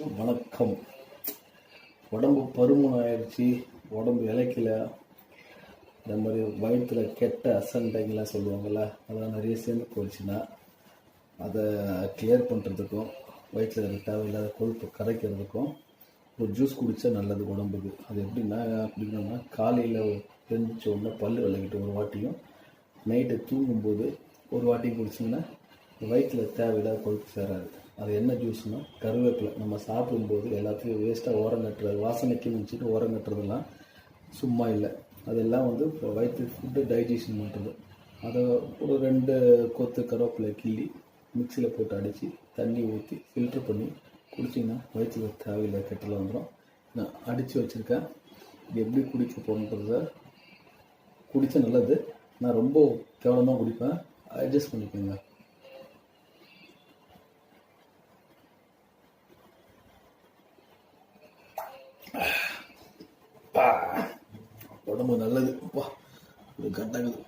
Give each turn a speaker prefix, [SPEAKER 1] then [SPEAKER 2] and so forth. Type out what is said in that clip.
[SPEAKER 1] வணக்கம். உடம்பு பருமன் ஆயிடுச்சு, உடம்பு இளைக்கல, இந்த மாதிரி வயிற்றுல கெட்ட அசண்டைங்கள்லாம் சொல்லுவாங்கள்ல, அதெல்லாம் நிறைய சேர்ந்து போயிடுச்சுன்னா அதை கிளியர் பண்ணுறதுக்கும் வயிற்றில் இருக்க தேவையில்லாத கொழுப்பு கரைக்கிறதுக்கும் ஒரு ஜூஸ் குடித்தா நல்லது உடம்புக்கு. அது எப்படின்னா குடிக்கணும்னா காலையில் எழுந்திரிச்ச உடனே பல் விளக்கிட்டு ஒரு வாட்டியும், நைட்டு தூங்கும்போது ஒரு வாட்டியும் குடிச்சிங்கன்னா வயிற்றில் தேவையில்லாத கொழுப்பு சேராது. அது என்ன ஜூஸ்னால் கருவேப்பிலை. நம்ம சாப்பிடும்போது எல்லாத்தையும் வேஸ்ட்டாக ஓரம் கட்டுறது, வாசனைக்கு நினச்சிட்டு ஓரம் கட்டுறதெல்லாம் சும்மா இல்லை. அதெல்லாம் வயிற்று ஃபுட்டு டைஜஷன் பண்ணுறது. அதை ஒரு 2 கொத்து கருவேப்பிலை கிள்ளி மிக்சியில் போட்டு அடித்து தண்ணி ஊற்றி ஃபில்ட்ரு பண்ணி குடிச்சிங்கன்னா வயிற்றில் தேவையில்லை கெட்டல வந்துடும். நான் அடித்து வச்சுருக்கேன். இது எப்படி குடிக்க போகணுன்றத குடித்தா நல்லது. நான் ரொம்ப கேவலமாக குடிப்பேன், அட்ஜஸ்ட் பண்ணிக்கோங்க. உடம்பு நல்லது. இது கட்டாகுது.